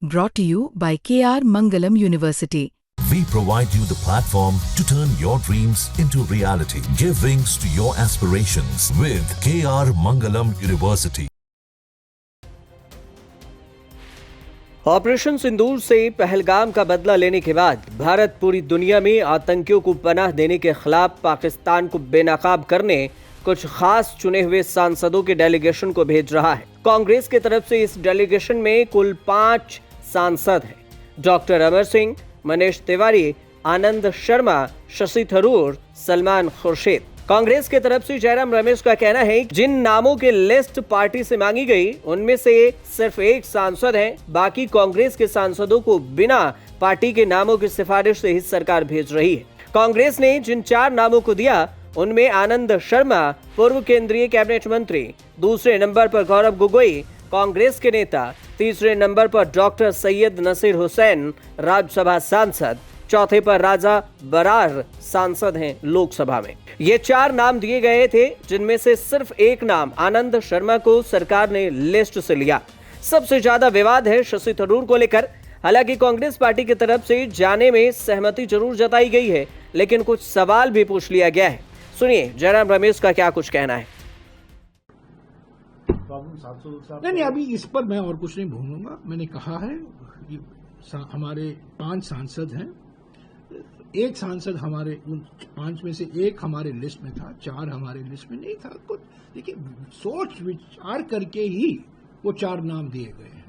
Brought to you by KR Mangalam University. We provide you the platform to turn your dreams into reality. Give wings to your aspirations with KR Mangalam University. Operation Sindoor से पहलगाम का बदला लेने के बाद भारत पूरी दुनिया में आतंकियों को पनाह देने के खिलाफ पाकिस्तान को बेनकाब करने कुछ खास चुने हुए सांसदों के डेलीगेशन को भेज रहा है। कांग्रेस की तरफ से इस डेलीगेशन में कुल 5 सांसद हैं। डॉक्टर अमर सिंह, मनीष तिवारी, आनंद शर्मा, शशि थरूर, सलमान खुर्शीद। कांग्रेस की तरफ से जयराम रमेश का कहना है जिन नामों की लिस्ट पार्टी से मांगी गई उनमें से सिर्फ एक सांसद है, बाकी कांग्रेस के सांसदों को बिना पार्टी के नामों की सिफारिश से ही सरकार भेज रही है। कांग्रेस ने जिन 4 नामों को दिया उनमें आनंद शर्मा पूर्व केंद्रीय कैबिनेट मंत्री, दूसरे नंबर पर गौरव गोगोई कांग्रेस के नेता, तीसरे नंबर पर डॉक्टर सैयद नसीर हुसैन राज्यसभा सांसद, चौथे पर राजा बरार सांसद हैं लोकसभा में। ये 4 नाम दिए गए थे जिनमें से सिर्फ एक नाम आनंद शर्मा को सरकार ने लिस्ट से लिया। सबसे ज्यादा विवाद है शशि थरूर को लेकर। हालांकि कांग्रेस पार्टी की तरफ से जाने में सहमति जरूर जताई गई है, लेकिन कुछ सवाल भी पूछ लिया गया है। सुनिए जयराम रमेश का क्या कुछ कहना है। नहीं, अभी इस पर मैं और कुछ नहीं बोलूंगा। मैंने कहा है कि हमारे 5 सांसद हैं। एक सांसद हमारे उन 5 में से एक हमारे लिस्ट में था, 4 हमारे लिस्ट में नहीं था। कुछ देखिए, सोच विचार करके ही वो 4 नाम दिए गए हैं।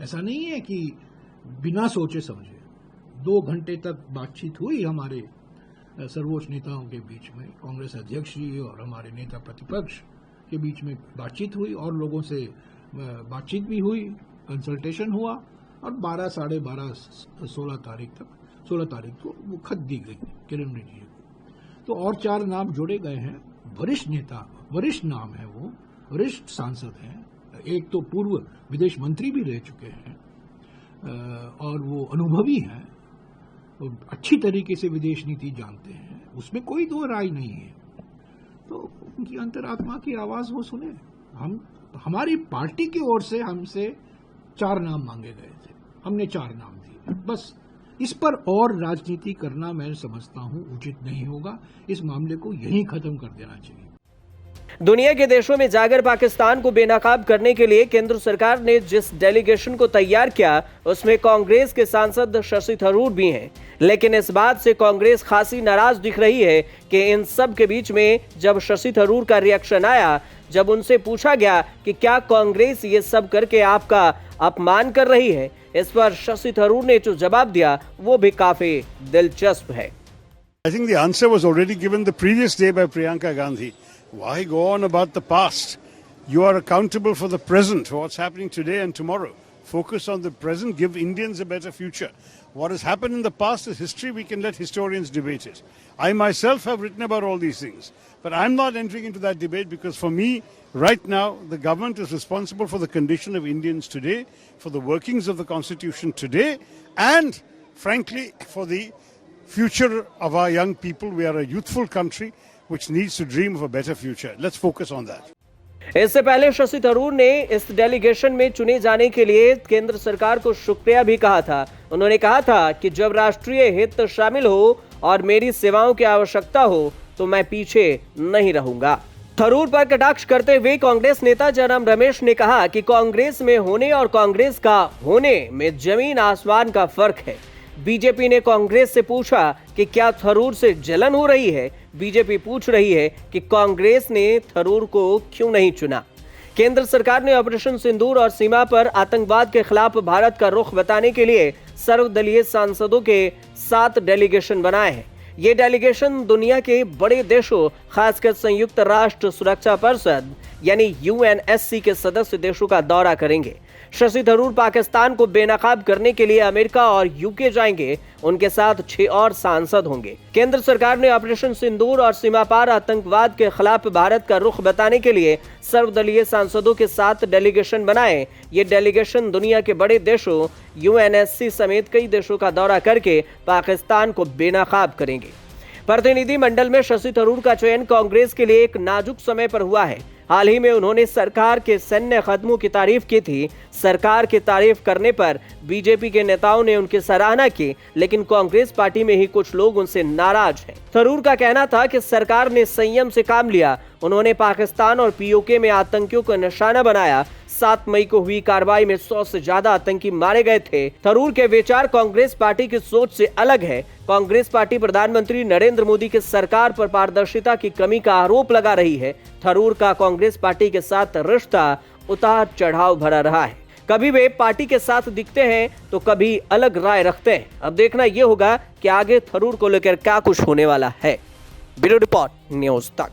ऐसा नहीं है कि बिना सोचे समझे। 2 घंटे तक बातचीत हुई हमारे सर्वोच्च नेताओं के बीच में, कांग्रेस अध्यक्ष जी और हमारे नेता प्रतिपक्ष के बीच में बातचीत हुई और लोगों से बातचीत भी हुई, कंसल्टेशन हुआ और 12, साढ़े 12, 16 तारीख को वो खत दी गई किरण रिजिजू को। तो और 4 नाम जोड़े गए हैं। वरिष्ठ नेता, वरिष्ठ नाम है, वो वरिष्ठ सांसद हैं। एक तो पूर्व विदेश मंत्री भी रह चुके हैं और वो अनुभवी हैं, अच्छी तरीके से विदेश नीति जानते हैं, उसमें कोई 2 राय नहीं है। तो उनकी अंतरात्मा की आवाज वो सुने। हमारी पार्टी की ओर से हमसे 4 नाम मांगे गए थे, हमने 4 नाम दिए। बस इस पर और राजनीति करना मैं समझता हूं उचित नहीं होगा। इस मामले को यहीं खत्म कर देना चाहिए। दुनिया के देशों में जाकर पाकिस्तान को बेनकाब करने के लिए केंद्र सरकार ने जिस डेलीगेशन को तैयार किया उसमें कांग्रेस के सांसद शशि थरूर भी हैं। लेकिन इस बात से कांग्रेस खासी नाराज दिख रही है कि इन सब के बीच में जब शशि थरूर का रिएक्शन आया, जब उनसे पूछा गया कि क्या कांग्रेस ये सब करके आपका अपमान कर रही है, इस पर शशि थरूर ने जो जवाब दिया वो भी काफी दिलचस्प है। I think the answer was already given the previous day by Priyanka Gandhi. Why go on about the past? You are accountable for the present, for what's happening today and tomorrow. Focus on the present, give Indians a better future. What has happened in the past is history, we can let historians debate it. I myself have written about all these things, but I'm not entering into that debate because for me, right now, the government is responsible for the condition of Indians today, for the workings of the Constitution today, and frankly, for the future of our young people. We are a youthful country which needs to dream of a better future. Let's focus on that. इससे पहले शशि थरूर ने इस delegation में चुने जाने के लिए केंद्र सरकार को शुक्रिया भी कहा था। उन्होंने कहा था कि जब राष्ट्रीय हित शामिल हो और मेरी सेवाओं की आवश्यकता हो तो मैं पीछे नहीं रहूंगा। थरूर पर कटाक्ष करते हुए कांग्रेस नेता जयराम रमेश ने कहा कि कांग्रेस में होने और कांग्रेस का होने में जमीन आसमान का फर्क है। बीजेपी ने कांग्रेस से पूछा कि क्या थरूर से जलन हो रही है। बीजेपी पूछ रही है कि कांग्रेस ने थरूर को क्यों नहीं चुना। केंद्र सरकार ने ऑपरेशन सिंदूर और सीमा पर आतंकवाद के खिलाफ भारत का रुख बताने के लिए सर्वदलीय सांसदों के 7 डेलीगेशन बनाए हैं। ये डेलीगेशन दुनिया के बड़े देशों, खासकर संयुक्त राष्ट्र सुरक्षा परिषद यानी यूएनएससी के सदस्य देशों का दौरा करेंगे। शशि थरूर पाकिस्तान को बेनकाब करने के लिए अमेरिका और यूके जाएंगे। उनके साथ 6 और सांसद होंगे। केंद्र सरकार ने ऑपरेशन सिंदूर और सीमा पार आतंकवाद के खिलाफ भारत का रुख बताने के लिए सर्वदलीय सांसदों के 7 डेलीगेशन बनाए। ये डेलीगेशन दुनिया के बड़े देशों, यूएनएससी समेत कई देशों का दौरा करके पाकिस्तान को बेनकाब करेंगे। प्रतिनिधि मंडल में शशि थरूर का चयन कांग्रेस के लिए एक नाजुक समय पर हुआ है। हाल ही में उन्होंने सरकार के सैन्य कदमों की तारीफ की थी। सरकार की तारीफ करने पर बीजेपी के नेताओं ने उनकी सराहना की, लेकिन कांग्रेस पार्टी में ही कुछ लोग उनसे नाराज हैं। थरूर का कहना था कि सरकार ने संयम से काम लिया। उन्होंने पाकिस्तान और पीओके में आतंकियों को निशाना बनाया। 7 मई को हुई कार्रवाई में 100 से ज्यादा आतंकी मारे गए थे। थरूर के विचार कांग्रेस पार्टी की सोच से अलग है। कांग्रेस पार्टी प्रधानमंत्री नरेंद्र मोदी की सरकार पर पारदर्शिता की कमी का आरोप लगा रही है। थरूर का कांग्रेस पार्टी के साथ रिश्ता उतार चढ़ाव भरा रहा है। कभी वे पार्टी के साथ दिखते हैं तो कभी अलग राय रखते हैं। अब देखना यह होगा कि आगे थरूर को लेकर क्या कुछ होने वाला है। ब्यूरो रिपोर्ट, न्यूज़ तक।